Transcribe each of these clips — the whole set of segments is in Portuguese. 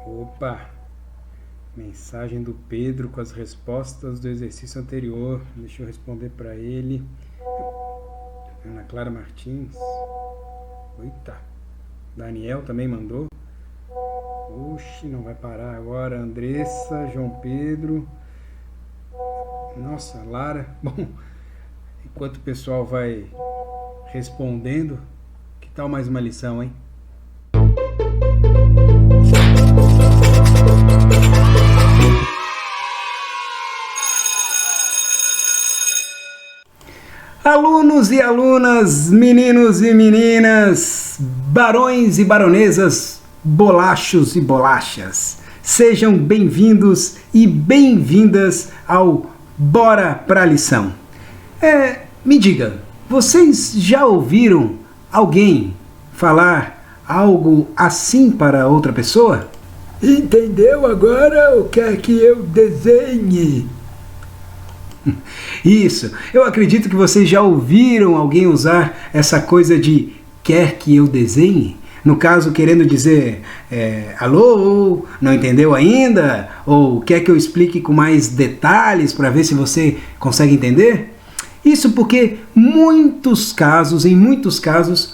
Opa! Mensagem do Pedro com as respostas do exercício anterior. Deixa eu responder para ele. Ana Clara Martins. Eita! Daniel também mandou. Oxi, não vai parar agora. Andressa, João Pedro. Nossa, Lara. Bom, enquanto o pessoal vai respondendo, que tal mais uma lição, hein? Alunos e alunas, meninos e meninas, barões e baronesas, bolachos e bolachas, sejam bem-vindos e bem-vindas ao Bora pra Lição. Me diga, vocês já ouviram alguém falar algo assim para outra pessoa? Entendeu agora o que é que eu desenhe? Isso, eu acredito que vocês já ouviram alguém usar essa coisa de quer que eu desenhe? No caso, querendo dizer, alô, não entendeu ainda? Ou quer que eu explique com mais detalhes para ver se você consegue entender? Isso porque em muitos casos,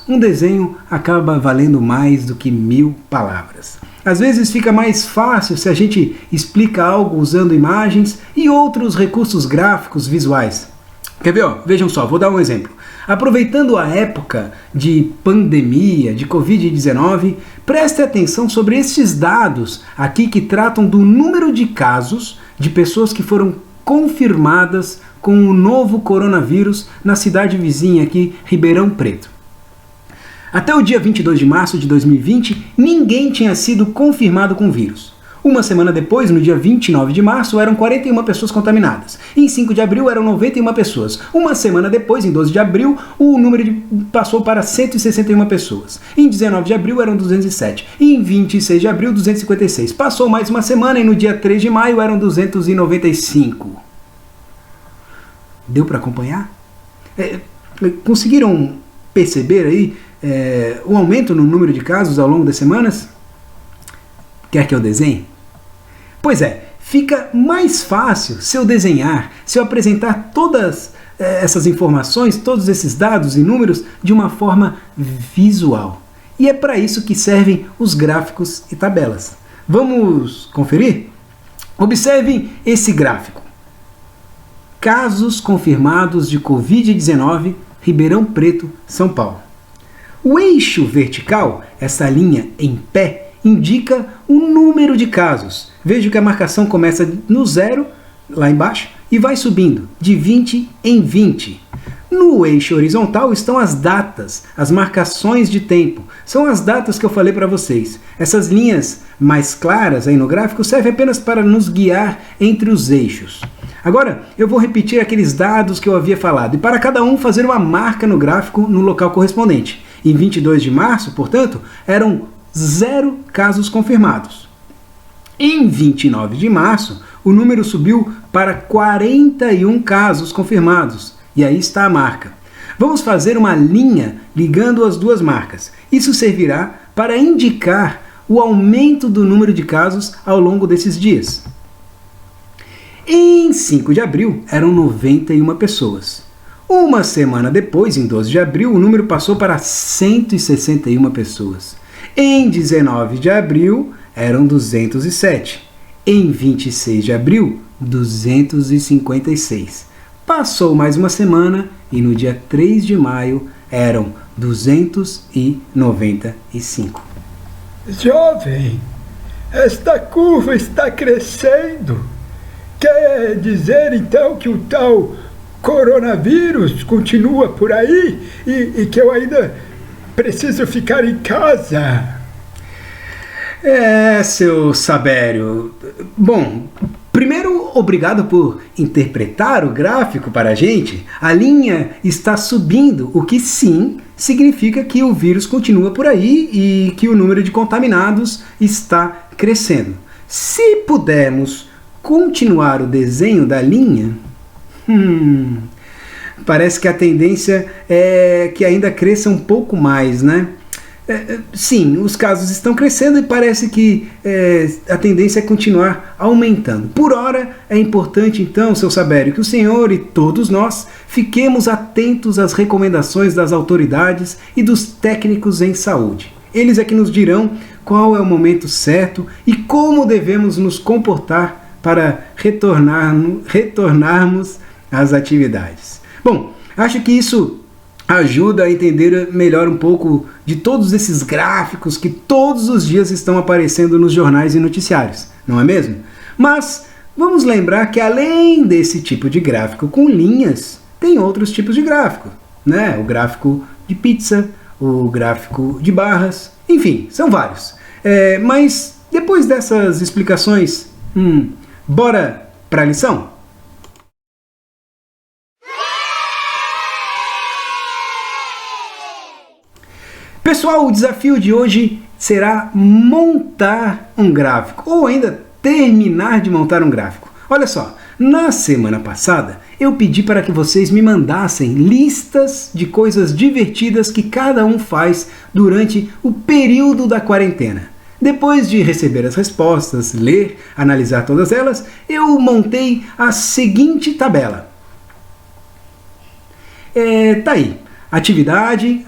um desenho acaba valendo mais do que 1000 palavras. Às vezes fica mais fácil se a gente explica algo usando imagens e outros recursos gráficos visuais. Quer ver? Vejam só, vou dar um exemplo. Aproveitando a época de pandemia, de Covid-19, preste atenção sobre estes dados aqui que tratam do número de casos de pessoas que foram confirmadas com o novo coronavírus na cidade vizinha aqui, Ribeirão Preto. Até o dia 22 de março de 2020, ninguém tinha sido confirmado com o vírus. Uma semana depois, no dia 29 de março, eram 41 pessoas contaminadas. Em 5 de abril, eram 91 pessoas. Uma semana depois, em 12 de abril, o número passou para 161 pessoas. Em 19 de abril, eram 207. Em 26 de abril, 256. Passou mais uma semana e no dia 3 de maio, eram 295. Deu para acompanhar? Conseguiram perceber aí o aumento no número de casos ao longo das semanas? Quer que eu desenhe? Pois fica mais fácil se eu desenhar, se eu apresentar todas essas informações, todos esses dados e números de uma forma visual. E é para isso que servem os gráficos e tabelas. Vamos conferir? Observem esse gráfico. Casos confirmados de Covid-19, Ribeirão Preto, São Paulo. O eixo vertical, essa linha em pé, indica o número de casos. Veja que a marcação começa no 0, lá embaixo, e vai subindo, de 20 em 20. No eixo horizontal estão as datas, as marcações de tempo. São as datas que eu falei para vocês. Essas linhas mais claras aí no gráfico servem apenas para nos guiar entre os eixos. Agora, eu vou repetir aqueles dados que eu havia falado, e para cada um fazer uma marca no gráfico no local correspondente. Em 22 de março, portanto, eram 0 casos confirmados. Em 29 de março, o número subiu para 41 casos confirmados. E aí está a marca. Vamos fazer uma linha ligando as duas marcas. Isso servirá para indicar o aumento do número de casos ao longo desses dias. Em 5 de abril, eram 91 pessoas. Uma semana depois, em 12 de abril, o número passou para 161 pessoas. Em 19 de abril, eram 207. Em 26 de abril, 256. Passou mais uma semana e no dia 3 de maio, eram 295. Jovem, esta curva está crescendo. Quer dizer, então, que o tal coronavírus continua por aí e que eu ainda preciso ficar em casa? Seu Sabério. Bom, primeiro, obrigado por interpretar o gráfico para a gente. A linha está subindo, o que sim significa que o vírus continua por aí e que o número de contaminados está crescendo. Se pudermos continuar o desenho da linha, parece que a tendência é que ainda cresça um pouco mais, né? Sim, os casos estão crescendo e parece que a tendência é continuar aumentando. Por ora, é importante então, seu Sabério, que o senhor e todos nós fiquemos atentos às recomendações das autoridades e dos técnicos em saúde. Eles é que nos dirão qual é o momento certo e como devemos nos comportar para retornarmos às atividades. Bom, acho que isso ajuda a entender melhor um pouco de todos esses gráficos que todos os dias estão aparecendo nos jornais e noticiários, não é mesmo? Mas vamos lembrar que além desse tipo de gráfico com linhas, tem outros tipos de gráfico, né? O gráfico de pizza, o gráfico de barras, enfim, são vários. Mas depois dessas explicações, bora para a lição? Pessoal, o desafio de hoje será montar um gráfico, ou ainda terminar de montar um gráfico. Olha só, na semana passada eu pedi para que vocês me mandassem listas de coisas divertidas que cada um faz durante o período da quarentena. Depois de receber as respostas, ler, analisar todas elas, eu montei a seguinte tabela. Tá aí. Atividade,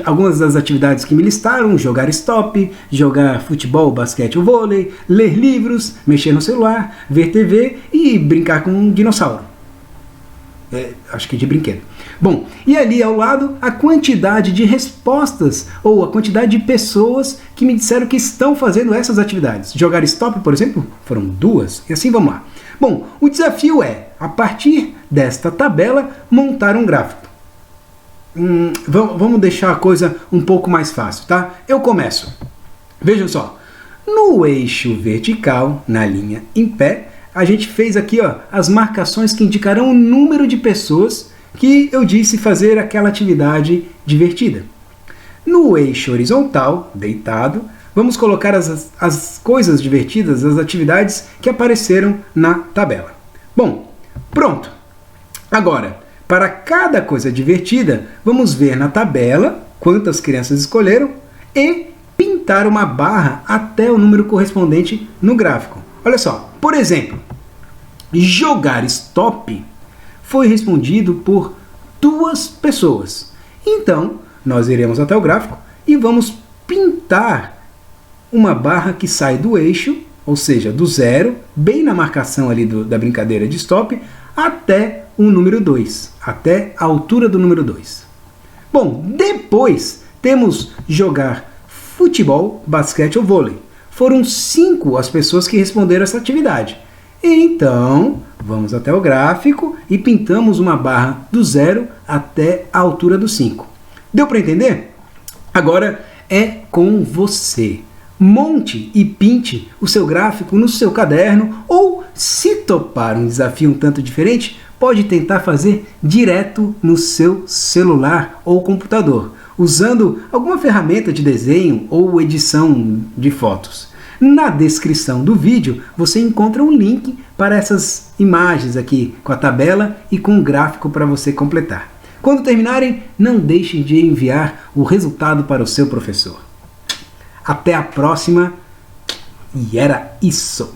algumas das atividades que me listaram: jogar stop, jogar futebol, basquete ou vôlei, ler livros, mexer no celular, ver TV e brincar com um dinossauro. Acho que de brinquedo. Bom, e ali ao lado a quantidade de respostas ou a quantidade de pessoas que me disseram que estão fazendo essas atividades. Jogar stop, por exemplo, foram 2, e assim vamos lá. Bom, o desafio é, a partir desta tabela, montar um gráfico. Vamos deixar a coisa um pouco mais fácil, tá? Eu começo. Vejam só. No eixo vertical, na linha em pé, a gente fez aqui as marcações que indicarão o número de pessoas que eu disse fazer aquela atividade divertida. No eixo horizontal, deitado, vamos colocar as coisas divertidas, as atividades que apareceram na tabela. Bom, pronto. Agora, para cada coisa divertida, vamos ver na tabela quantas crianças escolheram e pintar uma barra até o número correspondente no gráfico. Olha só, por exemplo, jogar stop foi respondido por 2 pessoas. Então, nós iremos até o gráfico e vamos pintar uma barra que sai do eixo, ou seja, do 0, bem na marcação ali da brincadeira de stop, até o número 2, até a altura do número 2. Bom, depois temos jogar futebol, basquete ou vôlei. Foram 5 as pessoas que responderam essa atividade. Então, vamos até o gráfico e pintamos uma barra do 0 até a altura do 5. Deu para entender? Agora é com você. Monte e pinte o seu gráfico no seu caderno ou, se topar um desafio um tanto diferente, pode tentar fazer direto no seu celular ou computador, usando alguma ferramenta de desenho ou edição de fotos. Na descrição do vídeo você encontra um link para essas imagens aqui com a tabela e com um gráfico para você completar. Quando terminarem, não deixem de enviar o resultado para o seu professor. Até a próxima, e era isso!